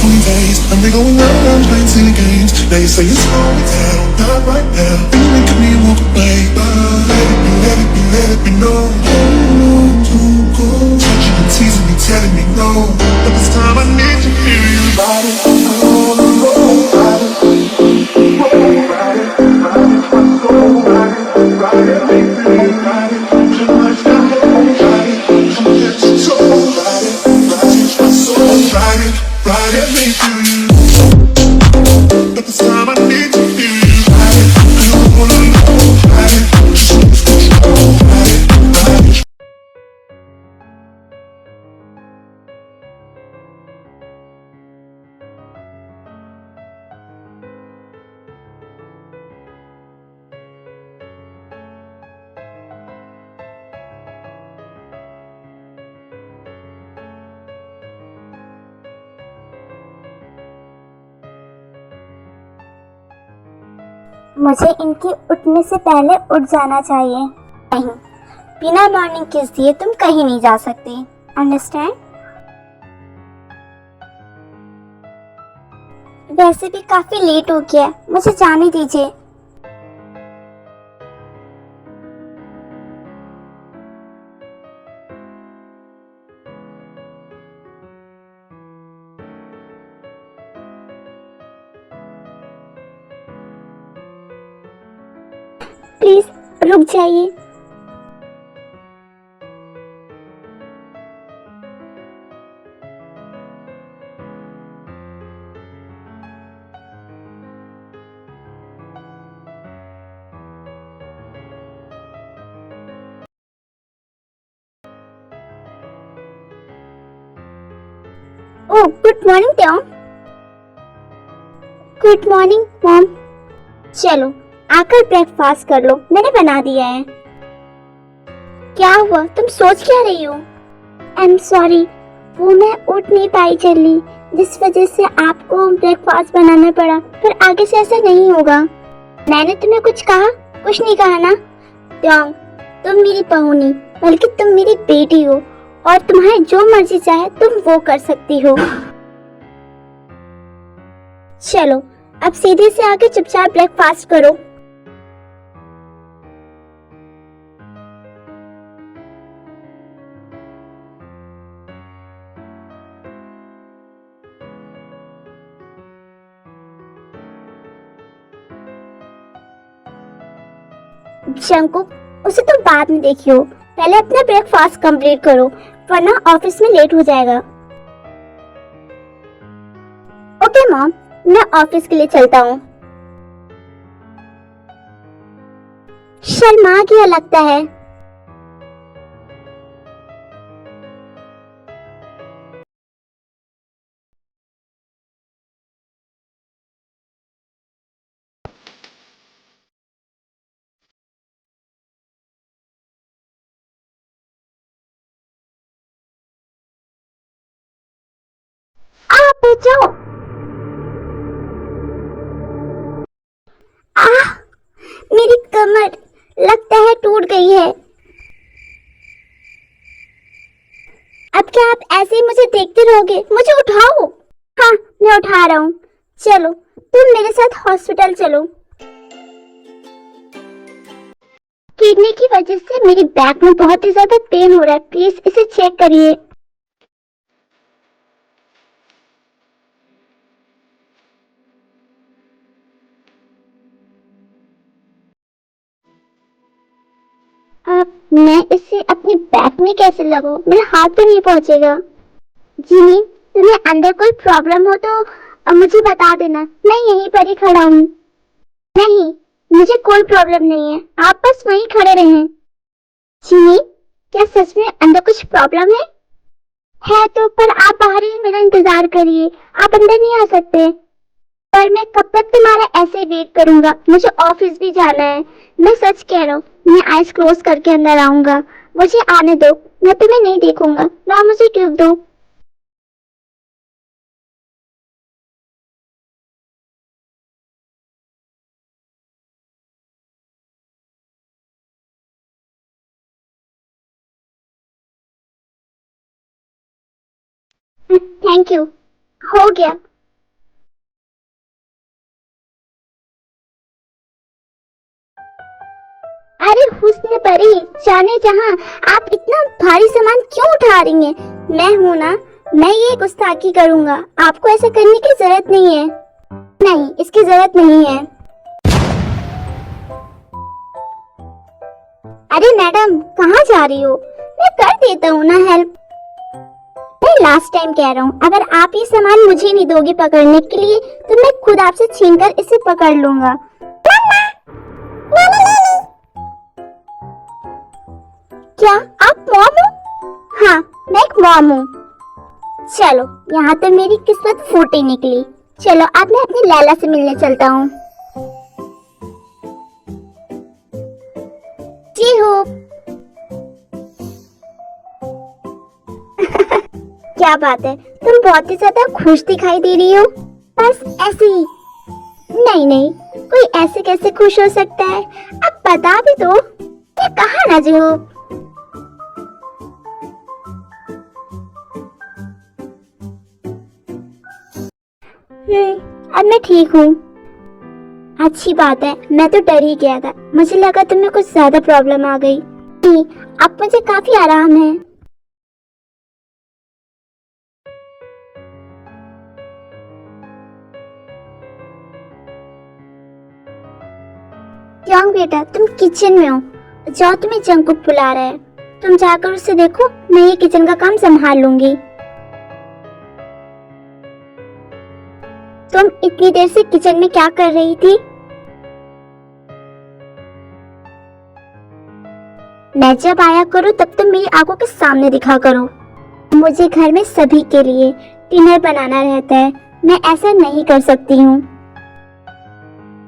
20 days, and we're going around playing silly games. Now you say it's slow me down, not right now. And you look at me and walk away, but let me know. Too cold, touching and teasing me, telling me no. But this time I need to hear you. Ride it, roll, ride it, roll, ride it, my soul, ride it, make me ride it. Your life's got hope, ride it, come get your soul, ride it, my soul, ride it, make you. But this time I need to feel you. Ride it, I don't wanna know. Ride it, just lose control. Ride it. मुझे इनके उठने से पहले उठ जाना चाहिए। नहीं, बिना मॉर्निंग किस दिए तुम कहीं नहीं जा सकते। अंडरस्टैंड? वैसे भी काफी लेट हो गया है, मुझे जाने दीजिए। प्लीज रुक जाइए। Oh, good morning Tom. Good morning mom. चलो आकर ब्रेकफास्ट कर लो, मैंने बना दिया है। क्या हुआ, तुम सोच क्या रही हो? आई एम सॉरी, वो मैं उठ नहीं पाई जल्दी, जिस वजह से आपको ब्रेकफास्ट बनाना पड़ा। पर आगे से ऐसा नहीं होगा। मैंने तुम्हें कुछ कहा? कुछ नहीं कहा ना? टॉम, तुम मेरी बहू नहीं बल्कि तुम मेरी बेटी हो, और तुम्हारे जो मर्जी चाहे तुम वो कर सकती हो। चलो अब सीधे से आके चुपचाप ब्रेकफास्ट करो। जंकुक, उसे तुम बाद में देखियो, पहले अपना ब्रेकफास्ट कंप्लीट करो वरना ऑफिस में लेट हो जाएगा। ओके मॉम, मैं ऑफिस के लिए चलता हूँ। शर्मा गया लगता है। आप जाओ। आह, मेरी कमर लगता है टूट गई है। अब क्या आप ऐसे ही मुझे देखते रहोगे? मुझे उठाओ। हाँ, मैं उठा रहा हूँ। चलो तुम मेरे साथ हॉस्पिटल चलो। गिरने की वजह से मेरी बैक में बहुत ही ज्यादा पेन हो रहा है, प्लीज इसे चेक करिए। अब मैं इसे अपनी बैक में कैसे लगाऊं? मेरे हाथ पे नहीं पहुंचेगा। जिमी, तुम्हें अंदर कोई प्रॉब्लम हो तो मुझे बता देना, मैं यहीं पर ही खड़ा हूँ। नहीं, मुझे कोई प्रॉब्लम नहीं है, आप बस वहीं खड़े रहें। जिमी, क्या सच में अंदर कुछ प्रॉब्लम है? है तो पर आप बाहर ही मेरा इंतजार करिए, आप अंदर नहीं आ सकते। पर मैं कब तक तुम्हारा ऐसे वेट करूंगा, मुझे ऑफिस भी जाना है। मैं सच कह रहा हूँ, मैं आइज क्लोज करके अंदर आऊंगा। मुझे आने दो, मैं तुम्हें नहीं देखूंगा ना, मुझे ट्यूब दो। थैंक यू, हो गया। अरे हुस्न परी, जाने जहां, आप इतना भारी सामान क्यों उठा रही हैं? मैं हूं ना, मैं ये गुस्ताखी करूंगा। आपको ऐसा करने की जरूरत नहीं है। नहीं, इसकी जरूरत नहीं है। अरे मैडम, कहाँ जा रही हो? मैं कर देता हूँ ना हेल्प। मैं लास्ट टाइम कह रहा हूँ, अगर आप ये सामान मुझे नहीं दोगी पकड़ने के लिए तो मैं खुद आपसे छीनकर इसे पकड़ लूंगा। क्या आप मॉम हो? हाँ, मैं एक मॉम हूँ। चलो, यहाँ तो मेरी किस्मत फूटी निकली। चलो, अब मैं अपनी लैला से मिलने चलता हूँ। जी हो। क्या बात है, तुम बहुत ही ज्यादा खुश दिखाई दे रही हो। बस ऐसे ही। नहीं नहीं, कोई ऐसे कैसे खुश हो सकता है? अब बता भी दो, ये कहाँ राजी हो? अब मैं ठीक हूँ। अच्छी बात है, मैं तो डर ही गया था। मुझे लगा तुम्हें कुछ ज्यादा प्रॉब्लम आ गई। नहीं, अब मुझे काफी आराम है। यंग बेटा, तुम किचन में हो। जाओ, तुम्हें जंकुक बुला रहा है। तुम जाकर उससे देखो, मैं ये किचन का काम संभाल लूंगी। तुम इतनी देर से किचन में क्या कर रही थी? मैं जब आया करूं तब तुम मेरी आंखों के सामने दिखा करो। मुझे घर में सभी के लिए डिनर बनाना रहता है, मैं ऐसा नहीं कर सकती हूँ।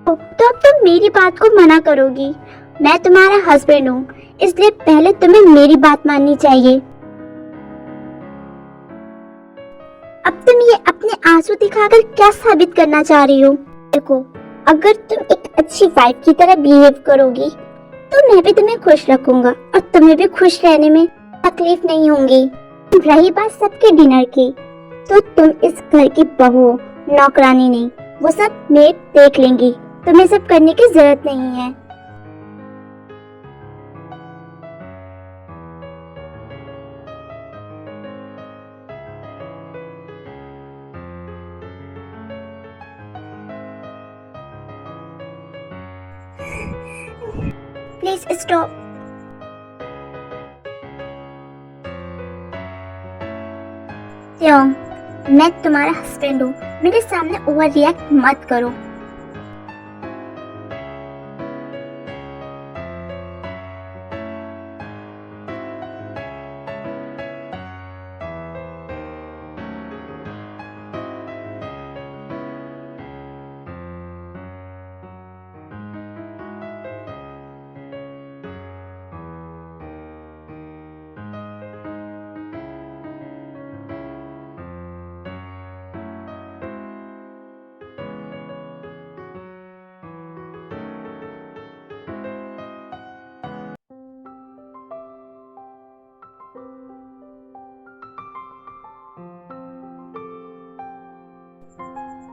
तो अब तुम मेरी बात को मना करोगी? मैं तुम्हारा हस्बैंड हूँ, इसलिए पहले तुम्हें मेरी बात माननी चाहिए। अब तुम ये अपने आंसू दिखाकर क्या साबित करना चाह रही हो? देखो, अगर तुम एक अच्छी वाइफ की तरह बिहेव करोगी तो मैं भी तुम्हें खुश रखूंगा और तुम्हें भी खुश रहने में तकलीफ नहीं होगी। रही बात सबके डिनर की, तो तुम इस घर की बहू हो, नौकरानी नहीं। वो सब मेड देख लेंगी, तुम्हें सब करने की जरूरत नहीं है। Please stop. मैं तुम्हारा हस्बैंड हूँ, मेरे सामने ओवर रिएक्ट मत करो।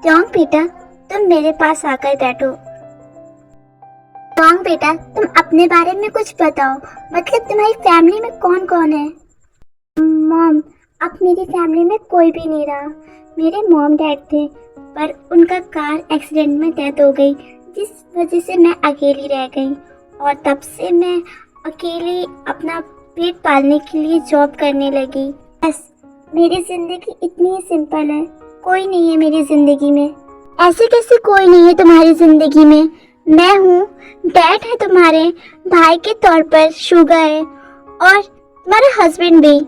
टोंग बेटा, तुम मेरे पास आकर बैठो। टोंग बेटा, तुम अपने बारे में कुछ बताओ। मतलब तुम्हारी फैमिली में कौन कौन है? मॉम, अब मेरी फैमिली में कोई भी नहीं रहा। मेरे मॉम डैड थे, पर उनका कार एक्सीडेंट में डेथ हो गई, जिस वजह से मैं अकेली रह गई। और तब से मैं अकेली अपना पेट पालने के लिए जॉब करने लगी। बस, मेरी जिंदगी इतनी ही सिंपल है। कोई नहीं है मेरी जिंदगी में। ऐसे कैसे कोई नहीं है तुम्हारी जिंदगी में? मैं हूँ, डैड है तुम्हारे, भाई के तौर पर शुगा है, और तुम्हारा हस्बैंड भी।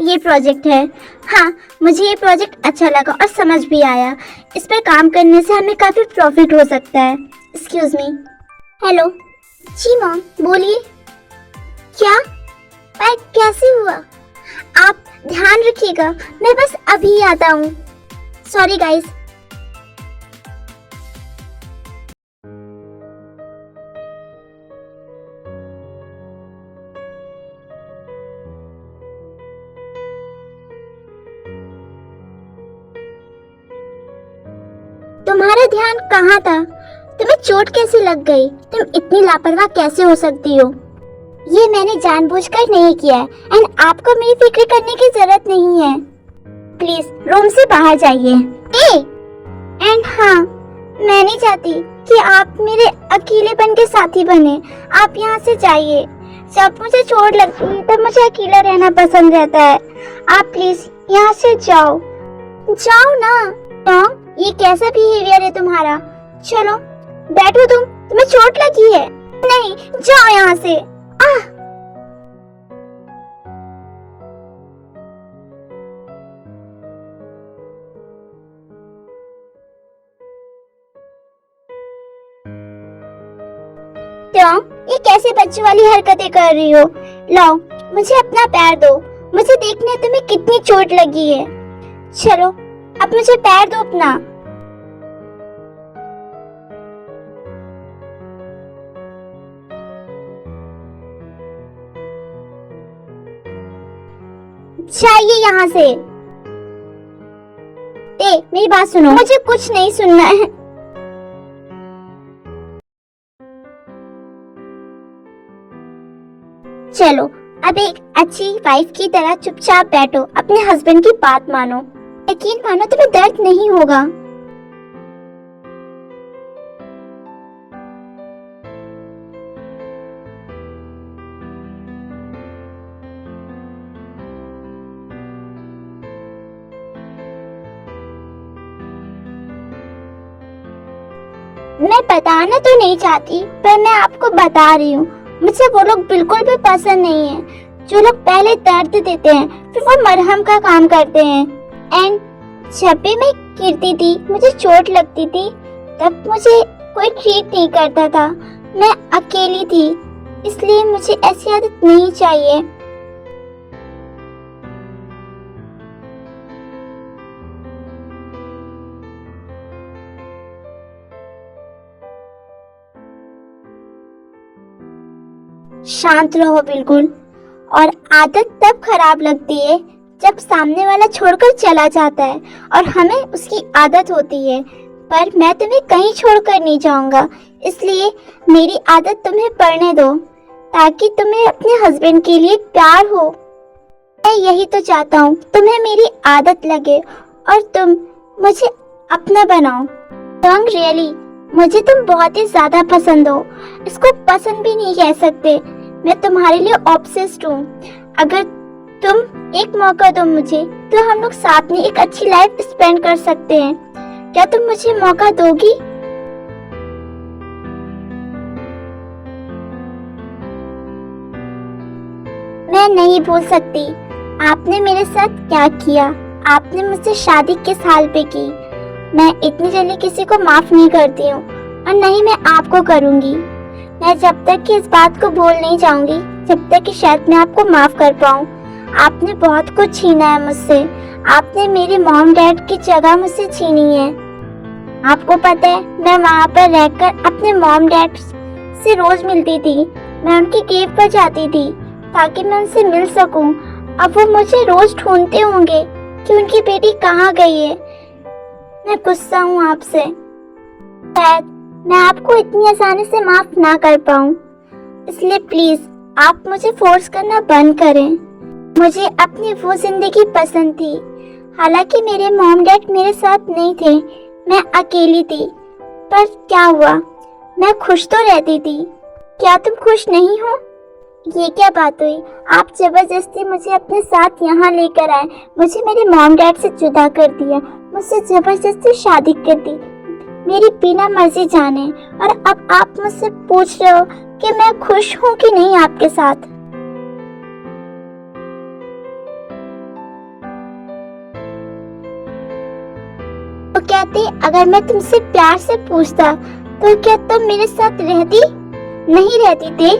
ये प्रोजेक्ट है। हाँ, मुझे ये प्रोजेक्ट अच्छा लगा और समझ भी आया। इस पर काम करने से हमें काफी प्रॉफिट हो सकता है। Excuse me. हेलो। जी मॉम, बोलिए। क्या? पर कैसे हुआ? आप ध्यान रखिएगा, मैं बस अभी आता हूँ। Sorry guys. ध्यान कहाँ था? तुम्हें चोट कैसे लग गई? तुम इतनी लापरवाह कैसे हो सकती हो? ये मैंने जानबूझकर नहीं किया है एंड आपको मेरी फिक्र करने की जरूरत नहीं है। प्लीज रूम से बाहर जाइए। एंड हाँ, मैं नहीं चाहती कि आप मेरे अकेलेपन के साथी बने। आप यहाँ से जाइए। जब मुझे चोट लगती है तब मुझे अकेला रहना पसंद रहता है। आप प्लीज यहाँ से जाओ। जाओ ना। तो ये कैसा बिहेवियर है तुम्हारा? चलो बैठो। तुम्हें चोट लगी है? नहीं, जाओ यहाँ से। क्यों? ये कैसे बच्चों वाली हरकतें कर रही हो? लाओ, मुझे अपना पैर दो। मुझे देखना है तुम्हें कितनी चोट लगी है। चलो, अब मुझे पैर दो अपना। जाइए यहाँ से। मेरी बात सुनो। मुझे कुछ नहीं सुनना है। चलो, अब एक अच्छी वाइफ की तरह चुपचाप बैठो, अपने हस्बैंड की बात मानो। यकीन मानो तुम्हें दर्द नहीं होगा। मैं बताना तो नहीं चाहती, पर मैं आपको बता रही हूँ, मुझे वो लोग बिल्कुल भी पसंद नहीं है जो लोग पहले दर्द देते हैं फिर वो मरहम का काम करते हैं। एंड जब भी मैं गिरती थी, मुझे चोट लगती थी, तब मुझे कोई ट्रीट नहीं करता था। मैं अकेली थी, इसलिए मुझे ऐसी आदत नहीं चाहिए। शांत रहो बिल्कुल। और आदत तब खराब लगती है जब सामने वाला छोड़कर चला जाता है और हमें उसकी आदत होती है। पर मैं तुम्हें कहीं छोड़कर नहीं जाऊंगा, इसलिए मेरी आदत तुम्हें पड़ने दो ताकि तुम्हें अपने हस्बैंड के लिए प्यार हो। मैं यही तो चाहता हूँ, तुम्हें मेरी आदत लगे और तुम मुझे अपना बनाओ। रियली मुझे तुम बहुत ही ज्यादा पसंद हो। इसको पसंद भी नहीं कह सकते। मैं तुम्हारे लिए ऑब्सेस्ड हूँ। अगर तुम एक मौका दो मुझे, तो हम लोग साथ में एक अच्छी लाइफ स्पेंड कर सकते हैं। क्या तुम मुझे मौका दोगी? मैं नहीं भूल सकती आपने मेरे साथ क्या किया। आपने मुझसे शादी किस हाल पे की। मैं इतनी जल्दी किसी को माफ नहीं करती हूँ और नहीं मैं आपको करूँगी। मैं जब तक कि इस बात को भूल नहीं जाऊंगी, जब तक कि शायद मैं आपको माफ कर पाऊँ। आपने बहुत कुछ छीना है मुझसे। आपने मेरे मॉम डैड की जगह मुझसे छीनी है। आपको पता है, मैं वहाँ पर रहकर अपने मॉम डैड से रोज मिलती थी। मैं उनकी केव पर जाती थी ताकि मैं उनसे मिल सकूं। अब वो मुझे रोज ढूंढते होंगे कि उनकी बेटी कहाँ गई है। मैं गुस्सा हूँ आपसे। शायद मैं आपको इतनी आसानी से माफ ना कर पाऊँ, इसलिए प्लीज आप मुझे फोर्स करना बंद करें। मुझे अपनी वो जिंदगी पसंद थी। हालांकि मेरे मॉम डैड मेरे साथ नहीं थे, मैं अकेली थी। पर क्या हुआ, मैं खुश तो रहती थी। क्या तुम खुश नहीं हो? ये क्या बात हुई? आप जबरदस्ती मुझे अपने साथ यहाँ लेकर आए, मुझे मेरे मॉम डैड से जुदा कर दिया, मुझसे जबरदस्ती शादी कर दी मेरी बिना मर्जी जाने। और अब आप मुझसे पूछ रहे हो कि मैं खुश हूँ कि नहीं आपके साथ। तो कहते अगर मैं तुमसे प्यार से पूछता तो क्या तुम मेरे साथ रहती? नहीं रहती थे।